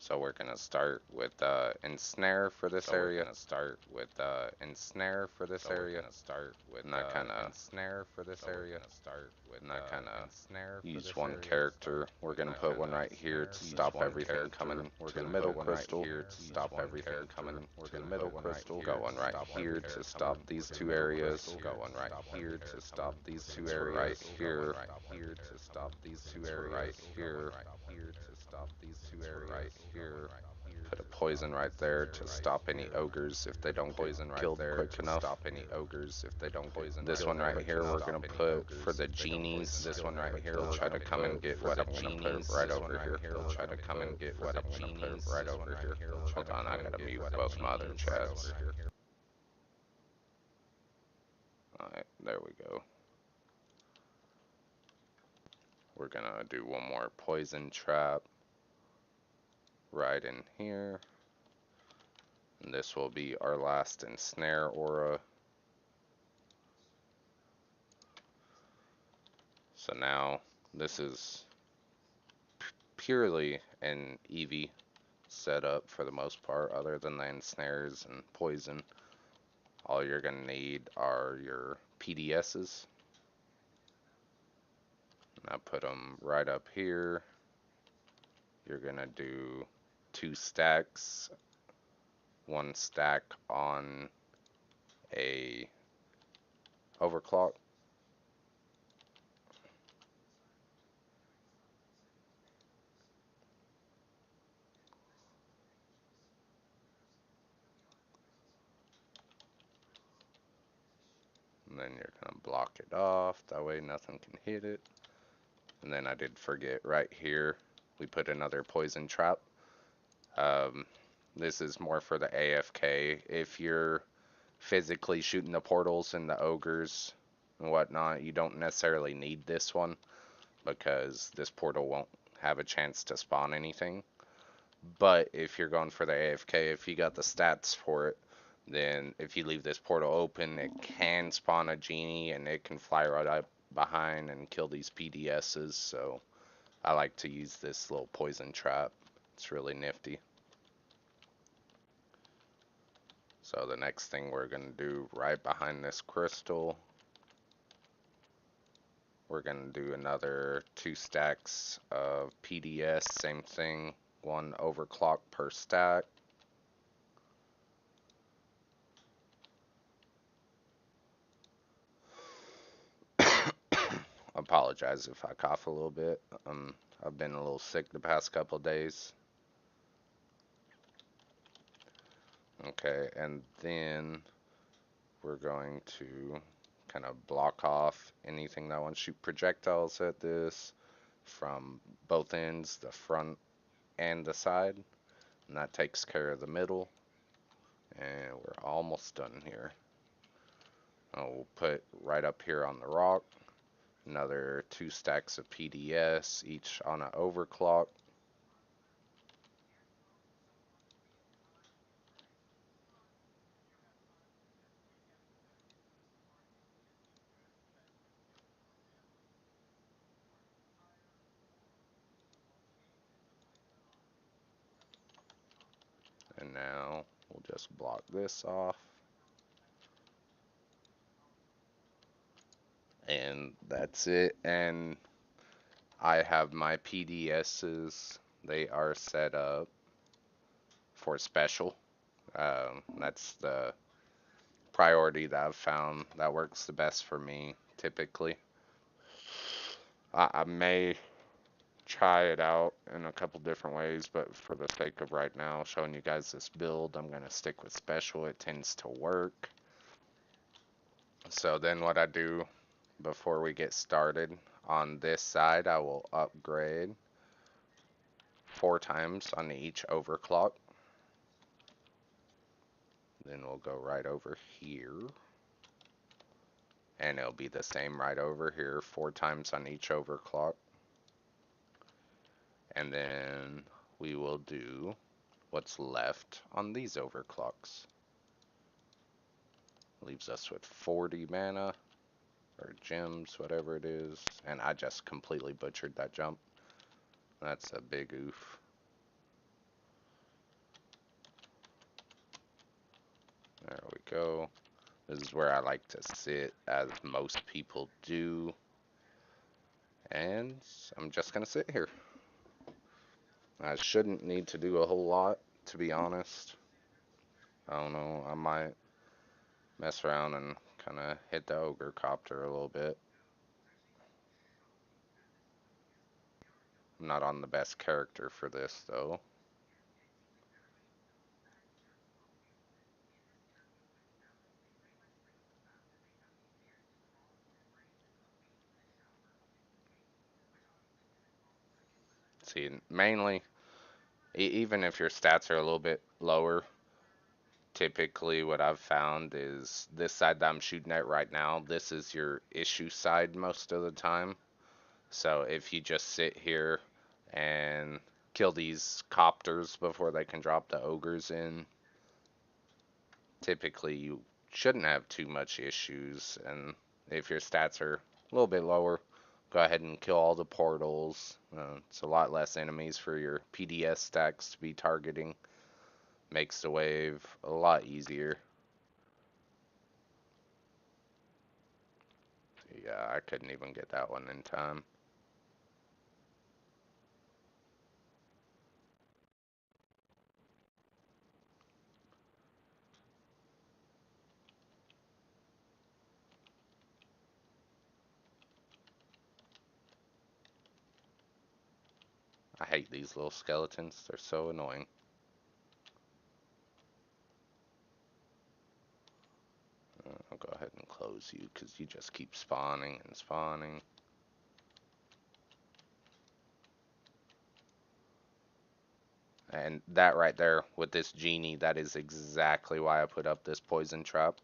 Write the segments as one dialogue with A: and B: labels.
A: So we're gonna start with ensnare for this area. Start with ensnare for this area. Start with not kind of ensnare for this area. Start with not kind of ensnare. Use one character. We're gonna put one right here to stop everything coming. We're gonna middle crystal here to stop everything coming. We're gonna middle crystal. Go one right here to stop these two areas. Go one right here to stop these two areas. Right here. Here to stop these two areas. Right here. Here to stop these two areas. Right here. Put a poison right there to stop any ogres if they don't poison right killed there quick enough. Stop any ogres if they don't poison. This one right here we're gonna put for the genies. This one right here they'll try to come and get what I'm gonna put right over here. They'll try to come and get what I'm gonna put right over here. Hold on, I gotta mute both my other chats. Alright, there we go. We're gonna do one more poison trap right in here. And this will be our last ensnare aura. So now this is purely an EV setup for the most part, other than the ensnares and poison. All you're gonna need are your PDSs. And I put them right up here. You're gonna do 2 stacks, 1 stack on a overclock. And then you're gonna block it off, that way nothing can hit it. And then I did forget right here, we put another poison trap. This is more for the AFK. If you're physically shooting the portals and the ogres and whatnot, you don't necessarily need this one because this portal won't have a chance to spawn anything. But if you're going for the AFK, if you got the stats for it, then if you leave this portal open, it can spawn a genie and it can fly right up behind and kill these PDSs. So I like to use this little poison trap. It's really nifty. So the next thing we're going to do right behind this crystal, we're going to do another 2 stacks of PDS, same thing, 1 overclock per stack. Apologize if I cough a little bit. I've been a little sick the past couple days. Okay, and then we're going to kind of block off anything that wants to shoot projectiles at this from both ends, the front and the side. And that takes care of the middle. And we're almost done here. We'll put right up here on the rock another 2 stacks of PDS, each on an overclock. And now we'll just block this off. And that's it. And I have my PDSs. They are set up for special. That's the priority that I've found that works the best for me typically. I may try it out in a couple different ways, but for the sake of right now showing you guys this build, I'm going to stick with special. It tends to work. So then what I do before we get started, on this side I will upgrade 4 times on each overclock. Then we'll go right over here, and it'll be the same right over here, 4 times on each overclock. And then we will do what's left on these overclocks. Leaves us with 40 mana, or gems, whatever it is. And I just completely butchered that jump. That's a big oof. There we go. This is where I like to sit, as most people do. And I'm just gonna sit here. I shouldn't need to do a whole lot, to be honest. I don't know, I might mess around and kind of hit the ogre copter a little bit. I'm not on the best character for this, though. See, mainly, even if your stats are a little bit lower, typically what I've found is this side that I'm shooting at right now, this is your issue side most of the time. So if you just sit here and kill these copters before they can drop the ogres in, typically you shouldn't have too much issues. And if your stats are a little bit lower, go ahead and kill all the portals. It's a lot less enemies for your PDS stacks to be targeting. Makes the wave a lot easier. Yeah, I couldn't even get that one in time. I hate these little skeletons. They're so annoying. I'll go ahead and close you because you just keep spawning and spawning. And that right there with this genie, that is exactly why I put up this poison trap.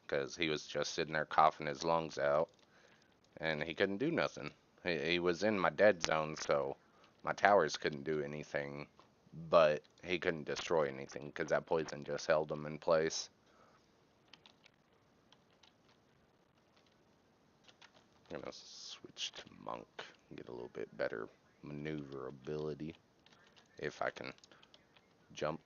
A: Because he was just sitting there coughing his lungs out. And he couldn't do nothing. He was in my dead zone, so my towers couldn't do anything. But he couldn't destroy anything because that poison just held him in place. I'm gonna switch to monk, get a little bit better maneuverability if I can jump.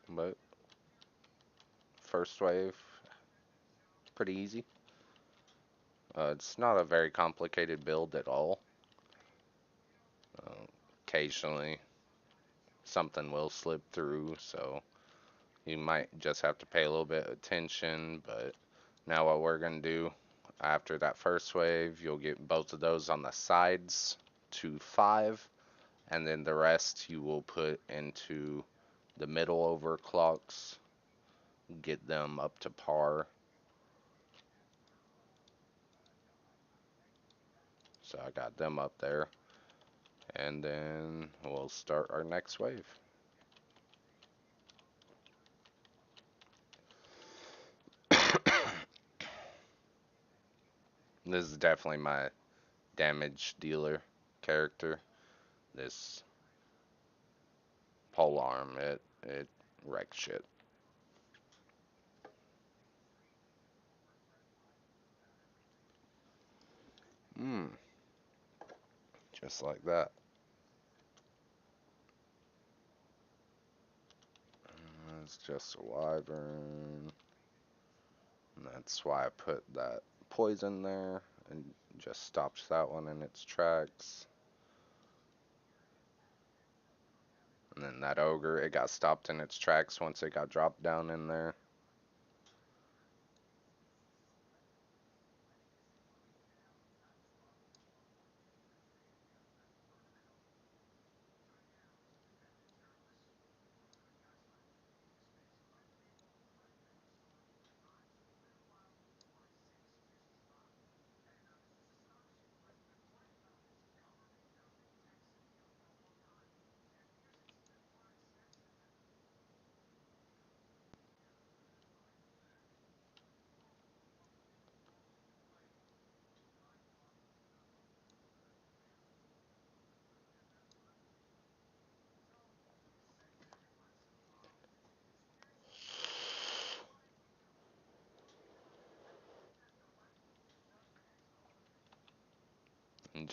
A: But first wave, pretty easy. It's not a very complicated build at all. Occasionally, something will slip through, so you might just have to pay a little bit of attention. But now what we're going to do, after that first wave, you'll get both of those on the sides to 5, and then the rest you will put into the middle overclocks, get them up to par. So I got them up there, and then we'll start our next wave. This is definitely my damage dealer character. This polearm, it wrecks shit. Just like that. It's just a wyvern. And that's why I put that poison there and just stops that one in its tracks. And then that ogre, it got stopped in its tracks once it got dropped down in there.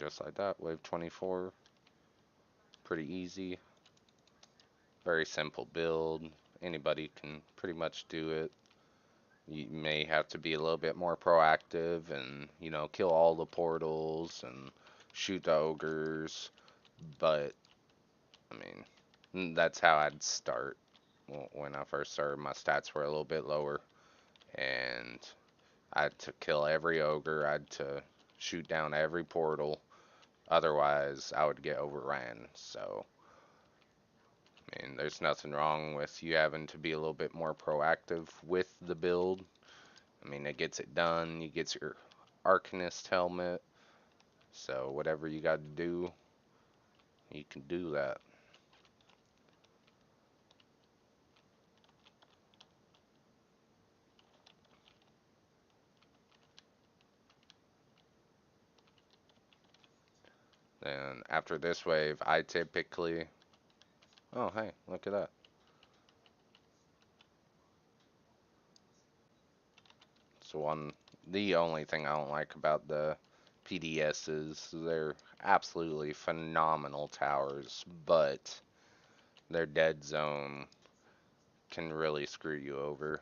A: just like that, wave 24. Pretty easy. Very simple build. Anybody can pretty much do it. You may have to be a little bit more proactive and, kill all the portals and shoot the ogres. But, I mean, that's how I'd start. When I first started, my stats were a little bit lower. And I had to kill every ogre. I had to shoot down every portal. Otherwise, I would get overran. So, I mean, there's nothing wrong with you having to be a little bit more proactive with the build. I mean, it gets it done. You get your arcanist helmet. So, whatever you got to do, you can do that. Then, after this wave, I typically. Oh, hey, look at that. So, the only thing I don't like about the PDS is they're absolutely phenomenal towers, but their dead zone can really screw you over.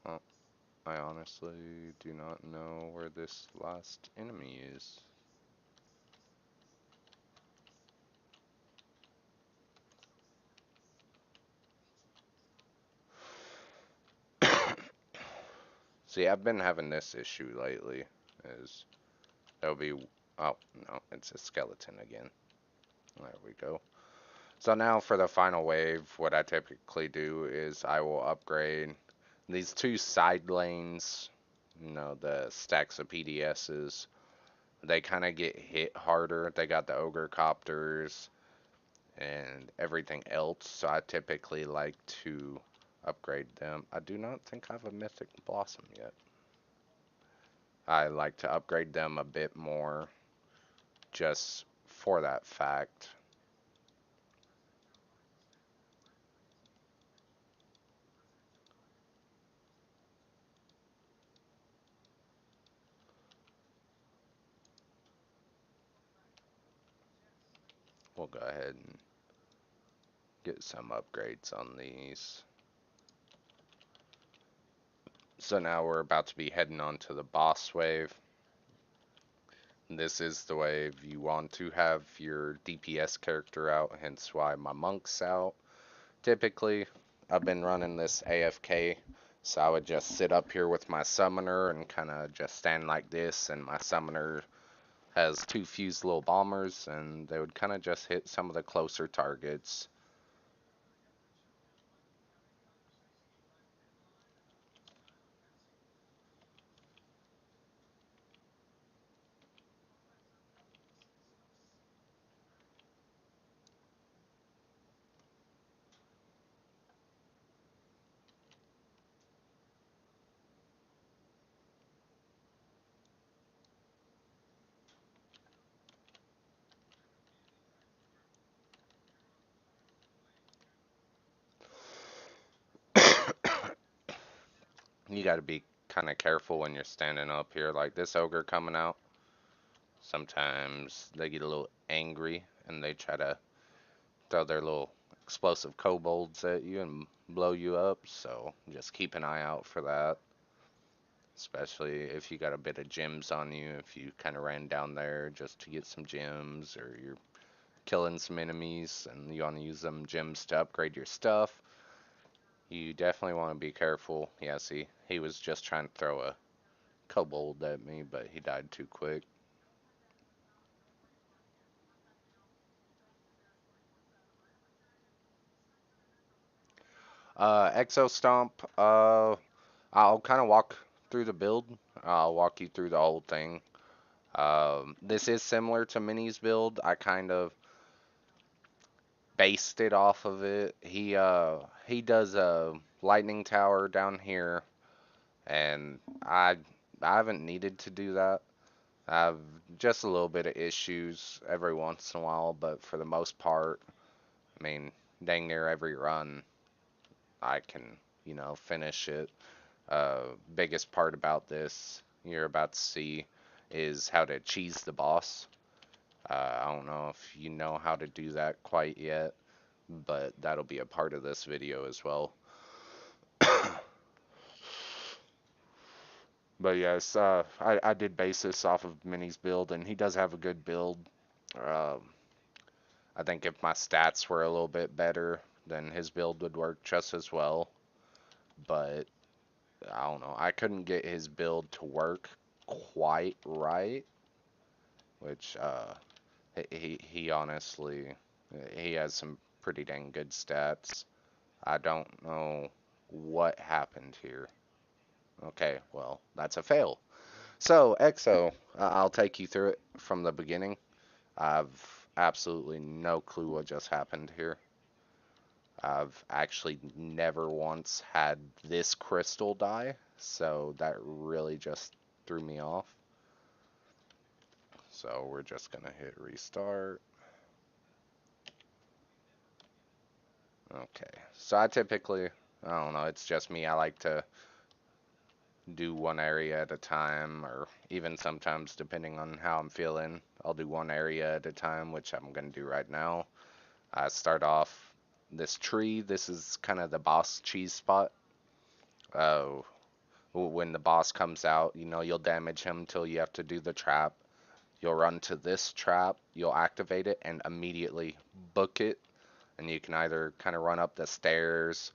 A: Well, I honestly do not know where this last enemy is. See, I've been having this issue lately. Is there'll be oh no, it's a skeleton again. There we go. So now for the final wave, what I typically do is I will upgrade these two side lanes. The stacks of PDSs. They kind of get hit harder. They got the ogre copters and everything else. So I typically like to upgrade them. I do not think I have a mythic blossom yet. I like to upgrade them a bit more just for that fact. We'll go ahead and get some upgrades on these. So now we're about to be heading on to the boss wave. This is the wave you want to have your DPS character out, hence why my monk's out. Typically, I've been running this AFK, so I would just sit up here with my summoner and kind of just stand like this, and my summoner has two fused little bombers, and they would kind of just hit some of the closer targets. You got to be kind of careful when you're standing up here. Like this ogre coming out, sometimes they get a little angry and they try to throw their little explosive kobolds at you and blow you up. So just keep an eye out for that. Especially if you got a bit of gems on you, if you kind of ran down there just to get some gems, or you're killing some enemies and you want to use them gems to upgrade your stuff, you definitely want to be careful. Yeah, see, he was just trying to throw a kobold at me, but he died too quick. Exo Stomp, I'll kind of walk through the build. I'll walk you through the whole thing. This is similar to Mini's build. I kind of based it off of it. He does a lightning tower down here, and I haven't needed to do that. I have just a little bit of issues every once in a while, but for the most part, I mean, dang near every run, I can, you know, finish it. Biggest part about this you're about to see is how to cheese the boss. I don't know if you know how to do that quite yet, but that'll be a part of this video as well. But yes, I did base this off of Minnie's build, and he does have a good build. I think if my stats were a little bit better, then his build would work just as well. But I don't know. I couldn't get his build to work quite right, which he honestly he has some pretty dang good stats. I don't know what happened here. Okay, well, that's a fail. So, EXO, I'll take you through it from the beginning. I've absolutely no clue what just happened here. I've actually never once had this crystal die, so that really just threw me off. So we're just gonna hit restart. Okay, so I typically, I don't know, it's just me, I like to do one area at a time, or even sometimes depending on how I'm feeling, I'll do one area at a time, which I'm gonna do right now. I start off this tree. This is kind of the boss cheese spot. Uh, when the boss comes out, you know, you'll damage him until you have to do the trap. You'll run to this trap, you'll activate it, and immediately book it. And you can either kind of run up the stairs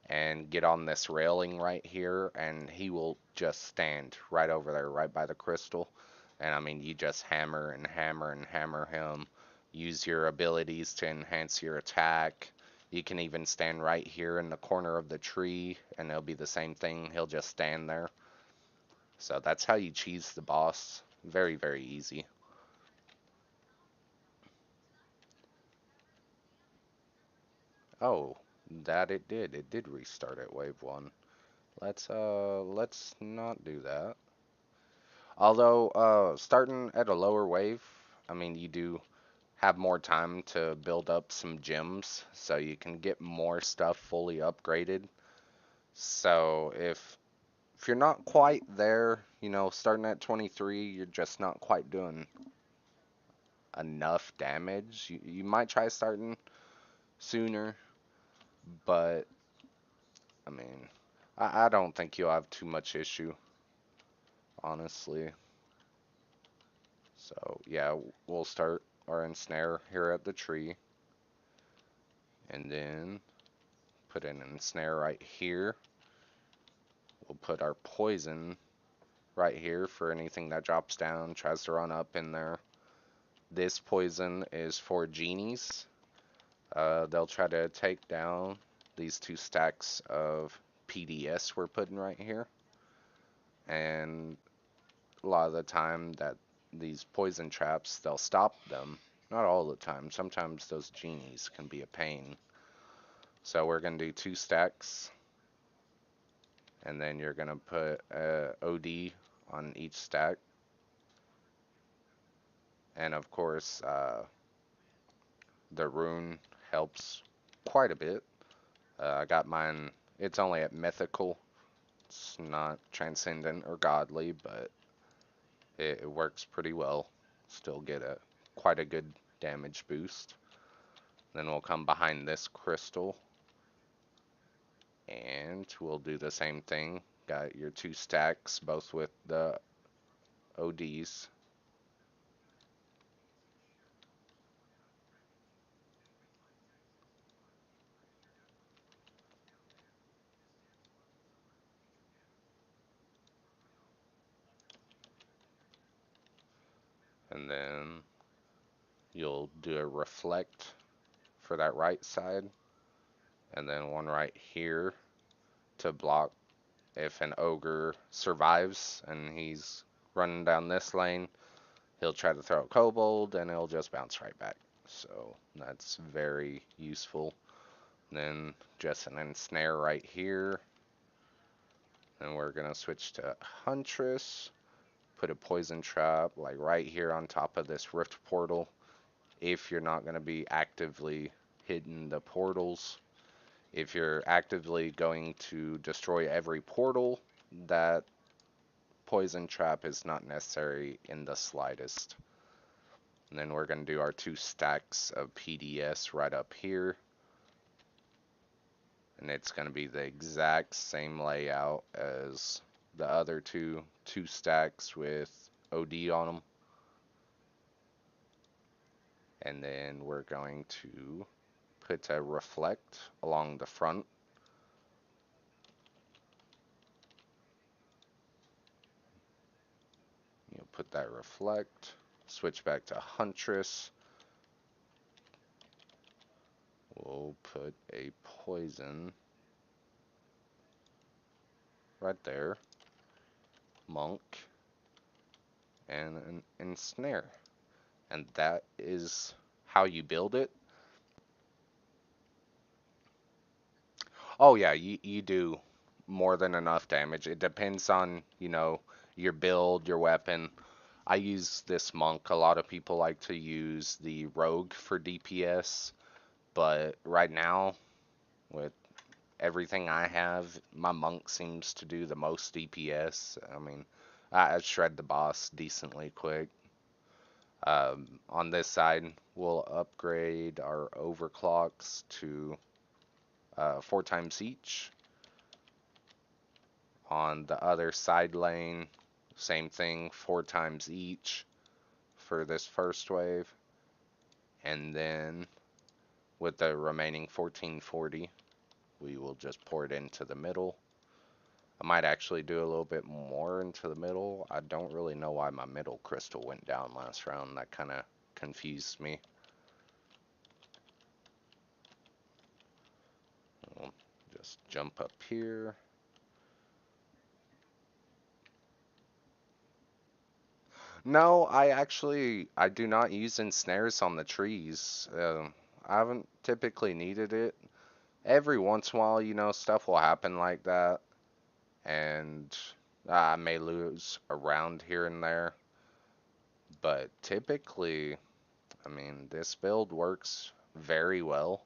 A: and get on this railing right here, and he will just stand right over there, right by the crystal. And I mean, you just hammer and hammer and hammer him. Use your abilities to enhance your attack. You can even stand right here in the corner of the tree, and it'll be the same thing. He'll just stand there. So that's how you cheese the boss. Very, very easy. Oh, that it did. It did restart at wave 1. Let's not do that. Although, starting at a lower wave, I mean, you do have more time to build up some gems, so you can get more stuff fully upgraded. So if you're not quite there, you know, starting at 23, you're just not quite doing enough damage. You might try starting sooner, but I mean, I don't think you'll have too much issue, honestly. So yeah, we'll start our ensnare here at the tree, and then put an ensnare right here. We'll put our poison right here for anything that drops down, tries to run up in there. This poison is for genies. They'll try to take down these 2 stacks of PDS we're putting right here. And a lot of the time that these poison traps, they'll stop them. Not all the time. Sometimes those genies can be a pain. So we're going to do 2 stacks. And then you're going to put OD on each stack. And of course, the rune helps quite a bit. I got mine, it's only at mythical. It's not transcendent or godly, but it works pretty well. Still get quite a good damage boost. Then we'll come behind this crystal, and we'll do the same thing. Got your 2 stacks, both with the ODs. And then you'll do a reflect for that right side, and then one right here to block if an ogre survives and he's running down this lane. He'll try to throw a kobold and it'll just bounce right back. So that's very useful. Then just an ensnare right here. And we're gonna switch to Huntress. Put a poison trap like right here on top of this rift portal. If you're not gonna be actively hitting the portals. If you're actively going to destroy every portal, that poison trap is not necessary in the slightest. And then we're going to do our 2 stacks of PDS right up here. And it's going to be the exact same layout as the other two stacks with OD on them. And then we're going to put a reflect along the front. You'll put that reflect, switch back to Huntress. We'll put a poison right there, monk, and an ensnare. And that is how you build it. Oh yeah, you do more than enough damage. It depends on, you know, your build, your weapon. I use this monk. A lot of people like to use the rogue for DPS, but right now, with everything I have, my monk seems to do the most DPS. I mean, I shred the boss decently quick. On this side, we'll upgrade our overclocks to 4 times each. On the other side lane, same thing, 4 times each for this first wave. And then with the remaining 1440, we will just pour it into the middle. I might actually do a little bit more into the middle. I don't really know why my middle crystal went down last round. That kind of confused me. We'll just jump up here. No, I do not use ensnares on the trees. I haven't typically needed it. Every once in a while, you know, stuff will happen like that, and I may lose a round here and there. But typically, I mean, this build works very well.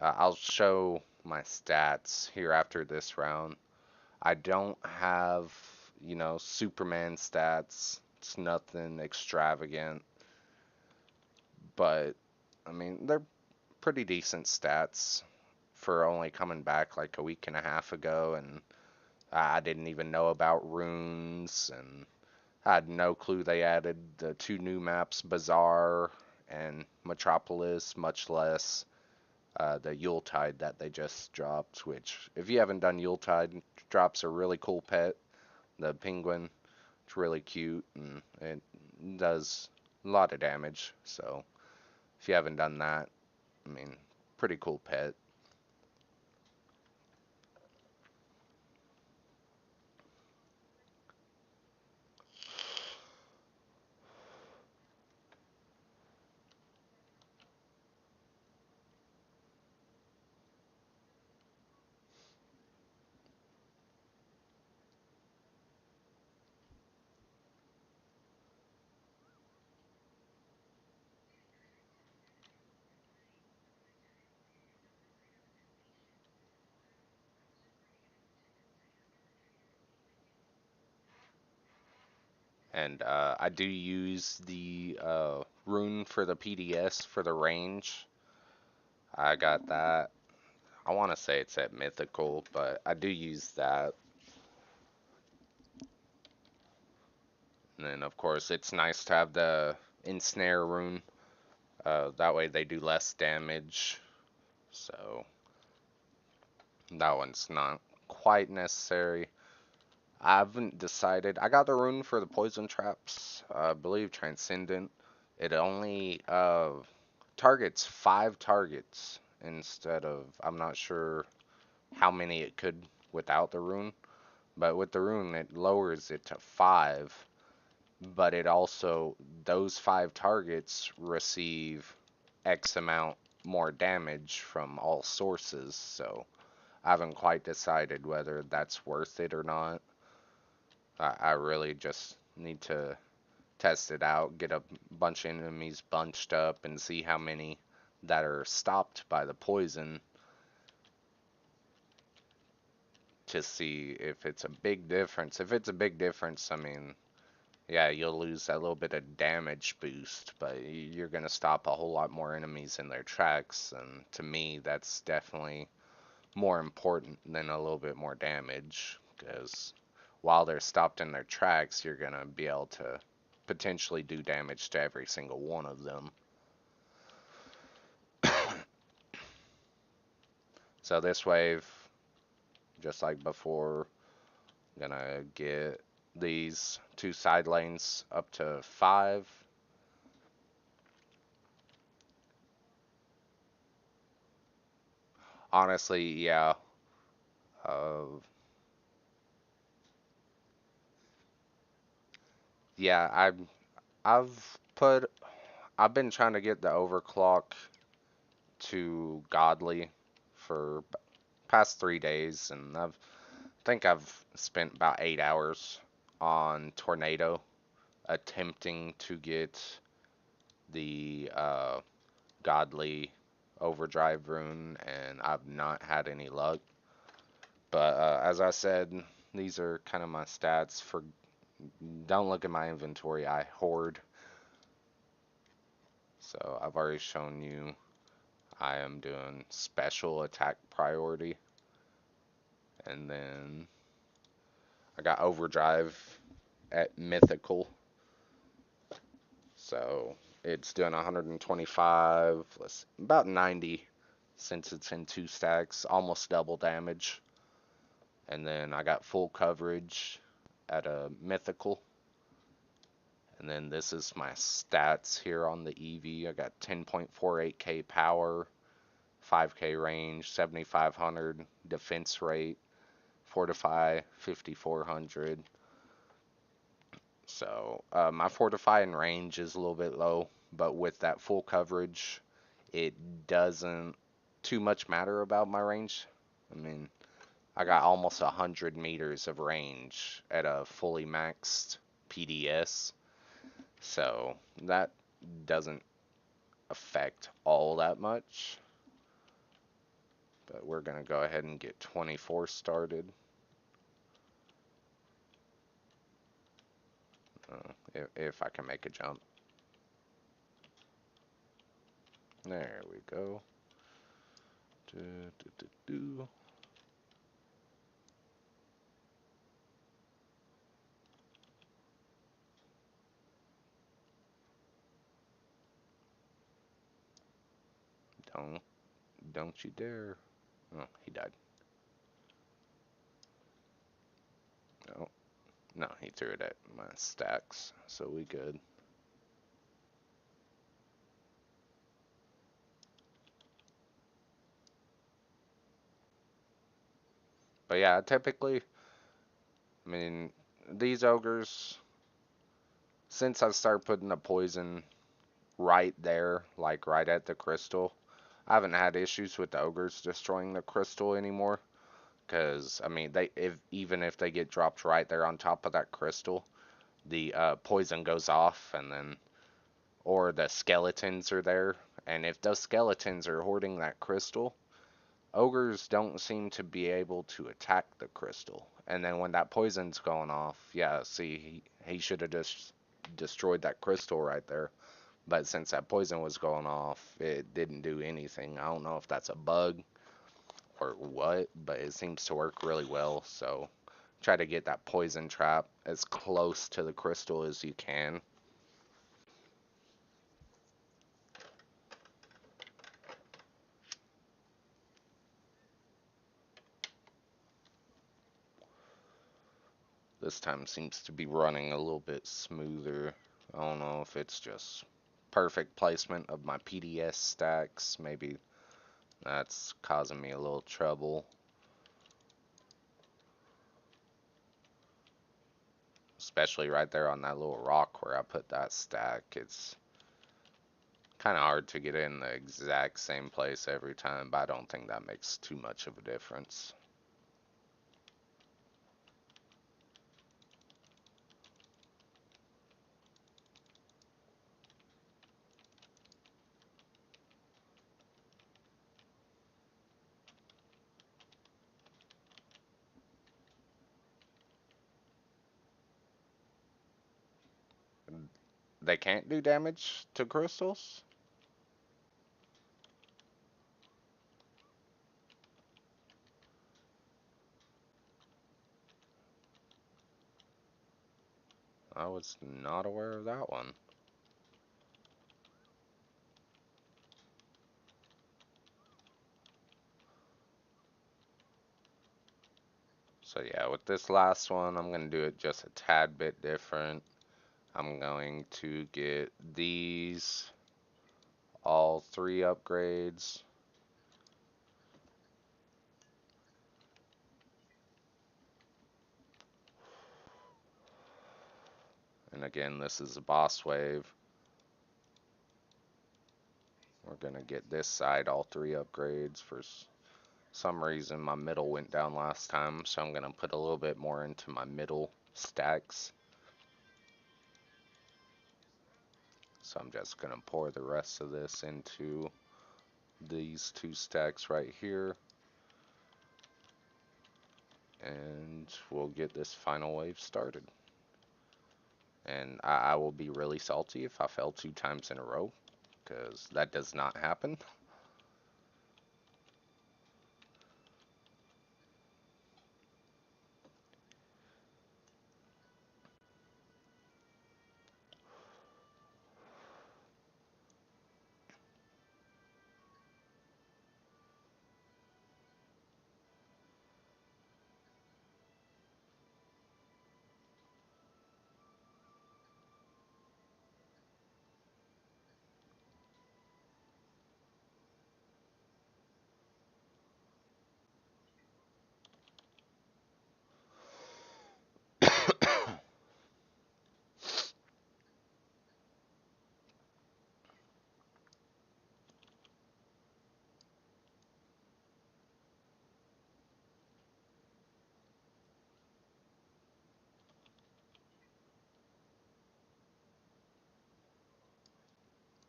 A: I'll show my stats here after this round. I don't have, you know, Superman stats. It's nothing extravagant. But, I mean, they're pretty decent stats for only coming back like a week and a half ago. And I didn't even know about runes. And I had no clue they added the 2 new maps, Bazaar and Metropolis, much less the Yuletide that they just dropped, which, if you haven't done Yuletide, drops a really cool pet, the penguin. It's really cute, and it does a lot of damage, so if you haven't done that, I mean, pretty cool pet. And I do use the rune for the PDS for the range. I got that. I want to say it's at Mythical, but I do use that. And then, of course, it's nice to have the Ensnare rune. That way they do less damage. So, that one's not quite necessary. I haven't decided. I got the rune for the poison traps. I believe Transcendent. It only targets 5 targets instead of, I'm not sure how many it could without the rune. But with the rune, it lowers it to 5. But it also, those 5 targets receive X amount more damage from all sources. So I haven't quite decided whether that's worth it or not. I really just need to test it out, get a bunch of enemies bunched up, and see how many that are stopped by the poison to see if it's a big difference. If it's a big difference, I mean, yeah, you'll lose that little bit of damage boost, but you're going to stop a whole lot more enemies in their tracks, and to me, that's definitely more important than a little bit more damage, because while they're stopped in their tracks, you're going to be able to potentially do damage to every single one of them. So this wave, just like before, I'm gonna get these 2 side lanes up to 5. Honestly, yeah. Uh, yeah, I've put I've been trying to get the overclock to godly for past 3 days, and think I've spent about 8 hours on tornado attempting to get the godly overdrive rune, and I've not had any luck. But as I said, these are kind of my stats for. Don't look at my inventory. I hoard. So I've already shown you I am doing special attack priority. And then I got overdrive at mythical. So it's doing 125, about 90 since it's in 2 stacks, almost double damage. And then I got full coverage at a mythical. And then this is my stats here on the EV. I got 10.48k power, 5k range, 7500 defense rate, fortify 5400. So my fortify and range is a little bit low, but with that full coverage, it doesn't too much matter about my range. I mean, I got almost 100 meters of range at a fully maxed PDS. So that doesn't affect all that much. But we're going to go ahead and get 24 started. If I can make a jump. There we go. Do, do, do, do. Don't you dare. Oh, he died. No, no, he threw it at my stacks, so we good. But yeah, typically, I mean, these ogres, since I started putting the poison right there, like right at the crystal, I haven't had issues with the ogres destroying the crystal anymore. Because, I mean, even if they get dropped right there on top of that crystal, the poison goes off, and then, or the skeletons are there, and if those skeletons are hoarding that crystal, ogres don't seem to be able to attack the crystal. And then when that poison's going off, yeah, see, he should have just destroyed that crystal right there. But since that poison was going off, it didn't do anything. I don't know if that's a bug or what, but it seems to work really well. So try to get that poison trap as close to the crystal as you can. This time seems to be running a little bit smoother. I don't know if it's just perfect placement of my PDS stacks. Maybe that's causing me a little trouble. Especially right there on that little rock where I put that stack. It's kind of hard to get in the exact same place every time, but I don't think that makes too much of a difference. they can't do damage to crystals? I was not aware of that one. So yeah, with this last one, I'm going to do it just a tad bit different. I'm going to get these, all 3 upgrades. And again, this is a boss wave. We're going to get this side, all 3 upgrades. For some reason, my middle went down last time, so I'm going to put a little bit more into my middle stacks. So I'm just going to pour the rest of this into these 2 stacks right here. And we'll get this final wave started. And I will be really salty if I fail 2 times in a row, because that does not happen.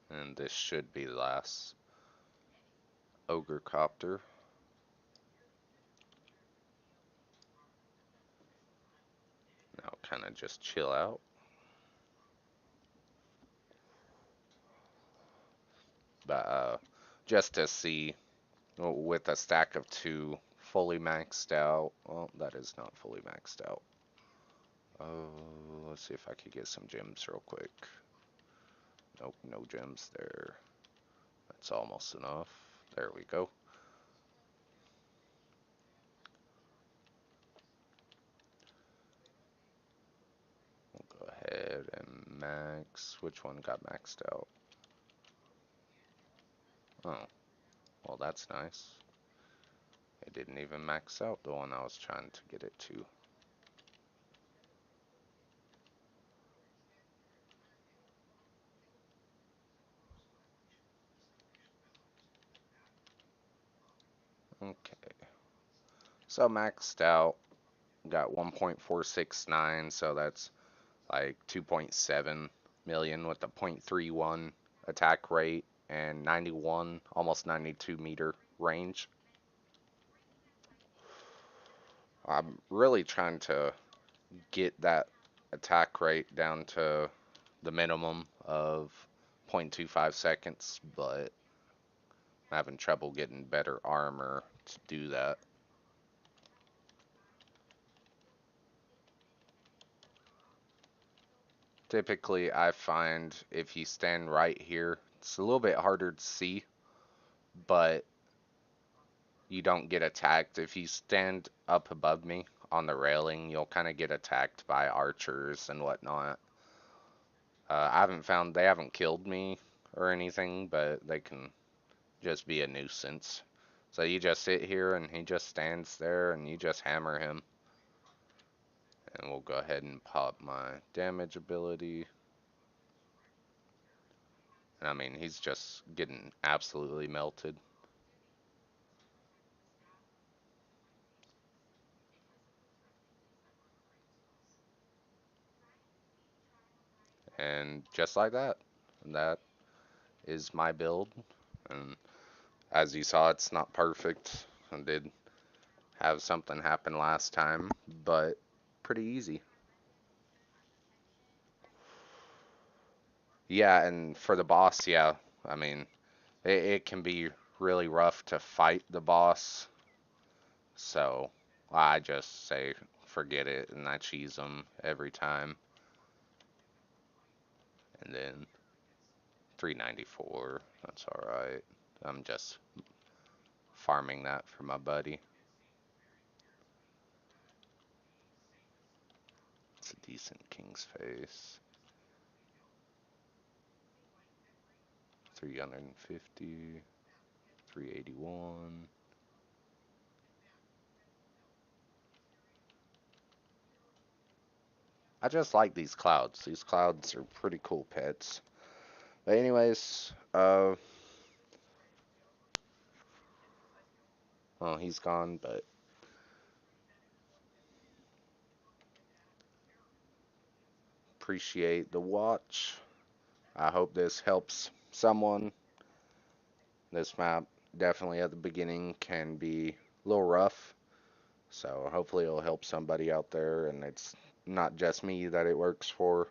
A: And this should be the last ogre copter. Now kind of just chill out. But just to see, with a stack of 2 fully maxed out. Well, that is not fully maxed out. Oh, let's see if I could get some gems real quick. Nope, no gems there. That's almost enough. There we go. We'll go ahead and max. Which one got maxed out? Oh, well that's nice. It didn't even max out the one I was trying to get it to. Okay. So maxed out. Got 1.469, so that's like 2.7 million with a 0.31 attack rate and 91, almost 92 meter range. I'm really trying to get that attack rate down to the minimum of 0.25 seconds, but I'm having trouble getting better armor to do that. Typically, I find if you stand right here, it's a little bit harder to see, but you don't get attacked. If you stand up above me on the railing, you'll kind of get attacked by archers and whatnot. I haven't found, they haven't killed me or anything, but they can just be a nuisance. So you just sit here and he just stands there and you just hammer him. And we'll go ahead and pop my damage ability. I mean, he's just getting absolutely melted. And just like that, that is my build. And as you saw, it's not perfect. I did have something happen last time, but pretty easy. Yeah, and for the boss, yeah, I mean, it can be really rough to fight the boss, so I just say forget it and I cheese them every time. And then 394, that's alright. I'm just farming that for my buddy. It's a decent king's face. 350, 381. I just like these clouds. These clouds are pretty cool pets. But anyways, well, he's gone, but appreciate the watch. I hope this helps someone. This map definitely at the beginning can be a little rough, so hopefully it'll help somebody out there, and it's not just me that it works for.